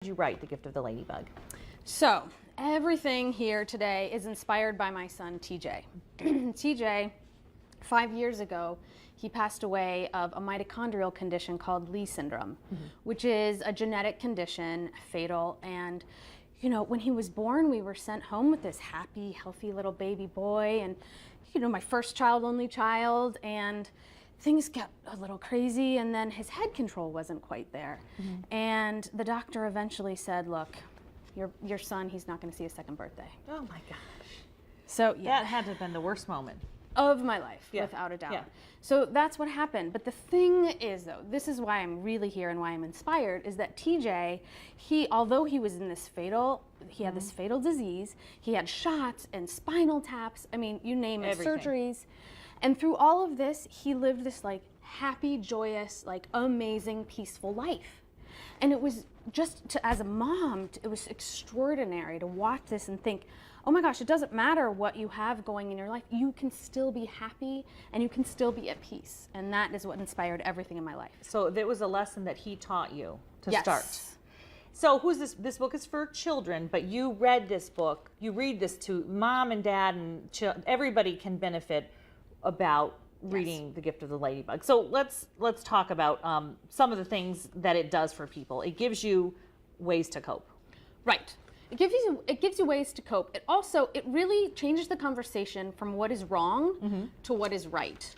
Did you write The Gift of the Ladybug? So everything here today is inspired by my son, TJ. TJ, 5 years ago, he passed away of a mitochondrial condition called Lee syndrome, which is a genetic condition, fatal. And, you know, when he was born, we were sent home with this happy, healthy little baby boy. And, you know, my first child, only child. And things got a little crazy, and then his head control wasn't quite there. And the doctor eventually said, look, your son, he's not going to see his second birthday. Oh my gosh. So yeah, That had to have been the worst moment of my life, Yeah. without a doubt. Yeah. So that's what happened. But the thing is, though, this is why I'm really here and why I'm inspired, is that TJ, although he was in this he had this fatal disease, he had shots and spinal taps, I mean, you name it, Everything. surgeries. And through all of this, he lived this like happy, joyous, like amazing, peaceful life. And it was just, as a mom, it was extraordinary to watch this and think, oh my gosh, it doesn't matter what you have going in your life. You can still be happy and you can still be at peace. And that is what inspired everything in my life. So there was a lesson that he taught you to Yes. start. So who's this? This book is for children, but you read this book. You read this to mom and dad, and everybody can benefit about reading The Gift of the Ladybug. So let's talk about some of the things that it does for people. It gives you ways to cope. Right. It gives you ways to cope. It really changes the conversation from what is wrong to what is right.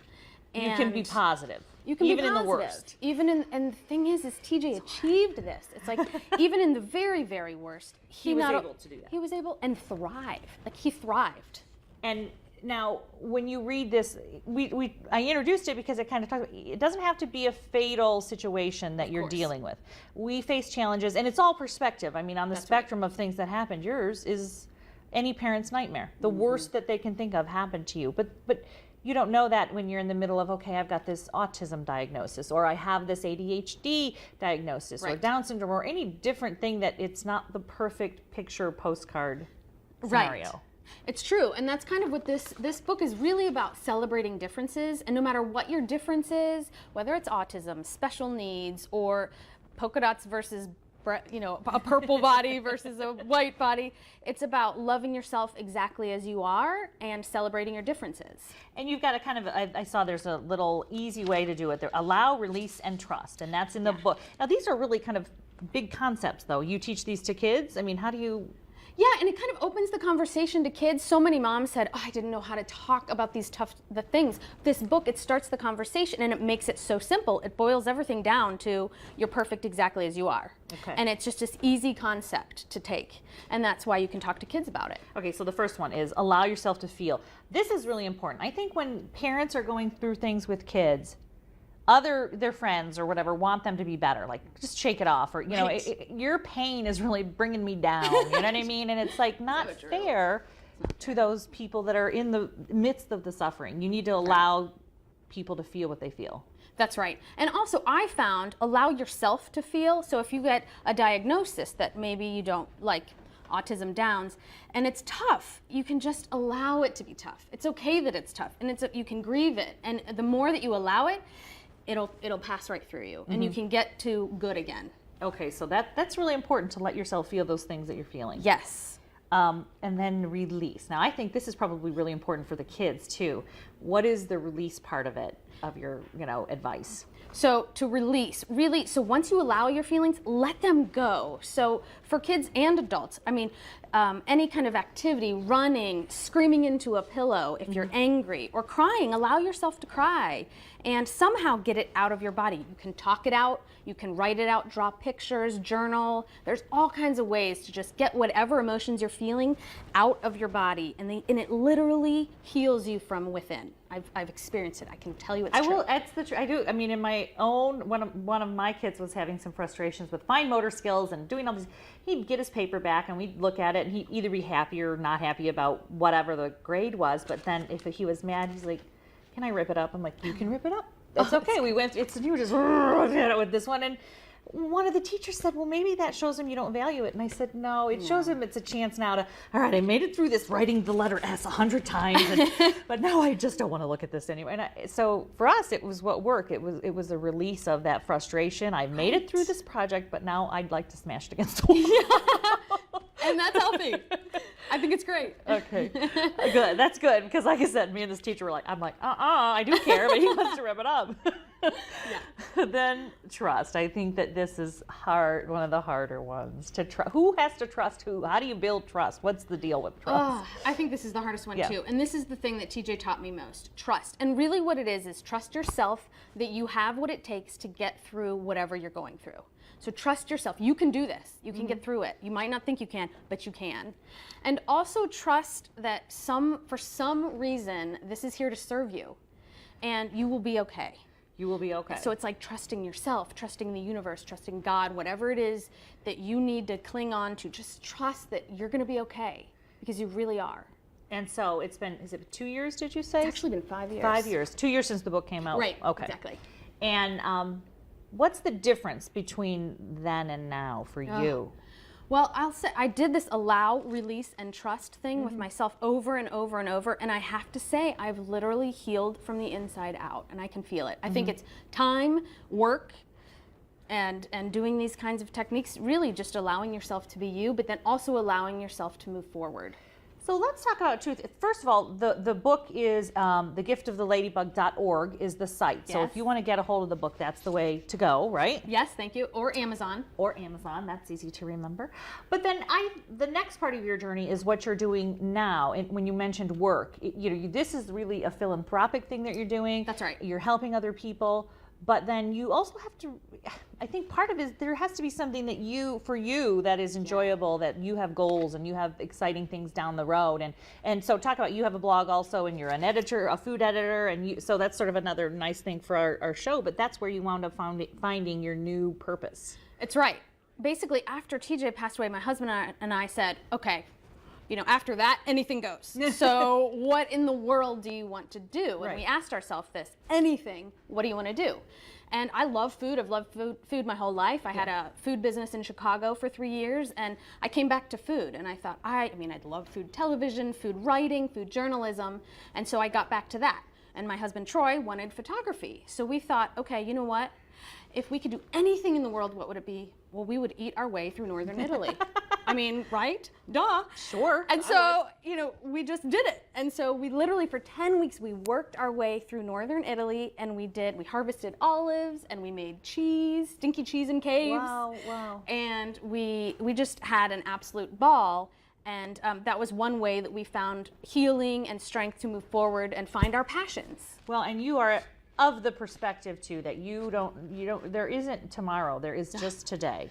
You can be positive. You can even be in the positive. worst. And the thing is TJ achieved this. It's like, even in the very, very worst, He was able to do that. He was able and thrive. Like, he thrived. And now, when you read this, I introduced it because it kind of talks about, it doesn't have to be a fatal situation that you're course. dealing with. We face challenges, and it's all perspective. I mean, on the That's spectrum of things that happen, yours is any parent's nightmare. The worst that they can think of happened to you. But you don't know that when you're in the middle of, okay, I've got this autism diagnosis, or I have this ADHD diagnosis, or Right. Down syndrome, or any different thing, that it's not the perfect picture postcard scenario. Right. It's true, and that's kind of what this book is really about, celebrating differences. And no matter what your difference is, whether it's autism, special needs, or polka dots versus, you know, a purple body versus a white body, it's about loving yourself exactly as you are and celebrating your differences. And you've got a kind of, I saw there's a little easy way to do it there. Allow, release, and trust. And that's in the book. Now, these are really kind of big concepts, though. You teach these to kids? I mean, how do you... Yeah, and it kind of opens the conversation to kids. So many moms said, oh, I didn't know how to talk about these the things. This book, it starts the conversation, and it makes it so simple. It boils everything down to, you're perfect exactly as you are. Okay. And it's just this easy concept to take. And that's why you can talk to kids about it. Okay, so the first one is allow yourself to feel. This is really important. I think when parents are going through things with kids, their friends or whatever want them to be better, like just shake it off, or, you know, Right. your pain is really bringing me down, you know what I mean? And it's like not So true. fair to those people that are in the midst of the suffering. You need to allow people to feel what they feel. That's right. And also, I found, allow yourself to feel. So if you get a diagnosis that maybe you don't like, autism, Downs, and it's tough, you can just allow it to be tough. It's okay that it's tough, and you can grieve it. And the more that you allow it, it'll pass right through you, and you can get to good again. Okay, so that's really important, to let yourself feel those things that you're feeling. Yes. And then release. Now, I think this is probably really important for the kids too. What is the release part of it, of your, advice? So to release, really, so once you allow your feelings, let them go. So for kids and adults, I mean, any kind of activity, running, screaming into a pillow if you're angry, or crying, allow yourself to cry and somehow get it out of your body. You can talk it out, you can write it out, draw pictures, journal. There's all kinds of ways to just get whatever emotions you're feeling out of your body, and it literally heals you from within. I've experienced it. I can tell you it's true. That's the truth. I do. I mean, in my own, one of my kids was having some frustrations with fine motor skills and doing all these. He'd get his paper back and we'd look at it, and he'd either be happy or not happy about whatever the grade was. But then if he was mad, he's like, "Can I rip it up?" I'm like, "You can rip it up. It's okay." We went. You were just with this one, and one of the teachers said, well, maybe that shows him you don't value it. And I said, no, it shows him it's a chance now to, all right, I made it through this writing the letter S 100 times, but now I just don't want to look at this anymore. And so for us, it was what worked. It was a release of that frustration. I made it through this project, but now I'd like to smash it against the wall. And that's healthy. I think it's great. Okay, good. That's good, because like I said, me and this teacher were like, I'm like, I do care, but he wants to rip it up. Yeah. Then trust. I think that this is hard, one of the harder ones to trust. Who has to trust who? How do you build trust? What's the deal with trust? I think this is the hardest one Yeah. too. And this is the thing that TJ taught me most. Trust. And really what it is trust yourself that you have what it takes to get through whatever you're going through. So trust yourself. You can do this. You can get through it. You might not think you can, but you can. And also trust that for some reason, this is here to serve you. And you will be okay. You will be okay. So it's like trusting yourself, trusting the universe, trusting God, whatever it is that you need to cling on to. Just trust that you're going to be okay, because you really are. And so it's been, is it 2 years, did you say? It's actually been 5 years. 5 years. 2 years since the book came out. Right, Okay. exactly. And what's the difference between then and now for you? Well, I'll say I did this allow, release, and trust thing with myself over and over and over, and I have to say I've literally healed from the inside out, and I can feel it. I think it's time, work, and doing these kinds of techniques, really just allowing yourself to be you, but then also allowing yourself to move forward. So let's talk about truth. First of all, the book is thegiftoftheladybug.org is the site. So Yes. if you want to get a hold of the book, that's the way to go, right? Yes, thank you. Or Amazon. Or Amazon, that's easy to remember. But then the next part of your journey is what you're doing now. And when you mentioned work, this is really a philanthropic thing that you're doing. That's right. You're helping other people. But then you also have to, I think part of it is there has to be something that for you that is enjoyable, that you have goals and you have exciting things down the road. And so talk about, you have a blog also, and you're an editor, a food editor, and so that's sort of another nice thing for our show, but that's where you wound up finding your new purpose. It's right. Basically, after TJ passed away, my husband and I said, okay, after that, anything goes. So what in the world do you want to do? And Right. we asked ourselves this, anything, what do you want to do? And I love food. I've loved food my whole life. I had a food business in Chicago for 3 years, and I came back to food, and I thought, I love food television, food writing, food journalism, and so I got back to that. And my husband, Troy, wanted photography. So we thought, okay, you know what? If we could do anything in the world, what would it be? Well, we would eat our way through northern Italy. Right? Duh. Sure. And so, we just did it. And so we literally, for 10 weeks, we worked our way through northern Italy, and we harvested olives, and we made cheese, stinky cheese in caves. Wow. And we just had an absolute ball. And that was one way that we found healing and strength to move forward and find our passions. Well, and you are of the perspective too that there isn't tomorrow, there is just today.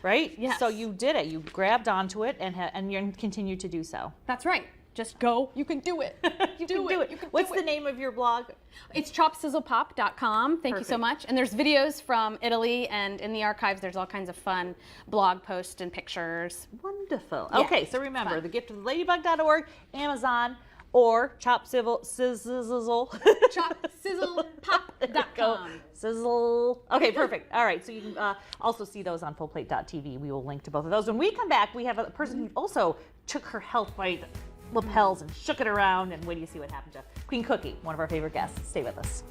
Right? Yes. So you did it. You grabbed onto it and you continue to do so. That's right. Just go. You can do it. You can do it. What's the name of your blog? It's chopsizzlepop.com. Thank you so much. And there's videos from Italy, and in the archives there's all kinds of fun blog posts and pictures. Wonderful. Yeah, Okay, so remember, thegiftoftheladybug.org, Amazon, or chopsizzlepop.com. Sizzle. Okay, perfect. All right, so you can also see those on fullplate.tv. We will link to both of those. When we come back, we have a person who also took her health by the lapels and shook it around, and wait till you see what happened to Queen Cookie, one of our favorite guests. Stay with us.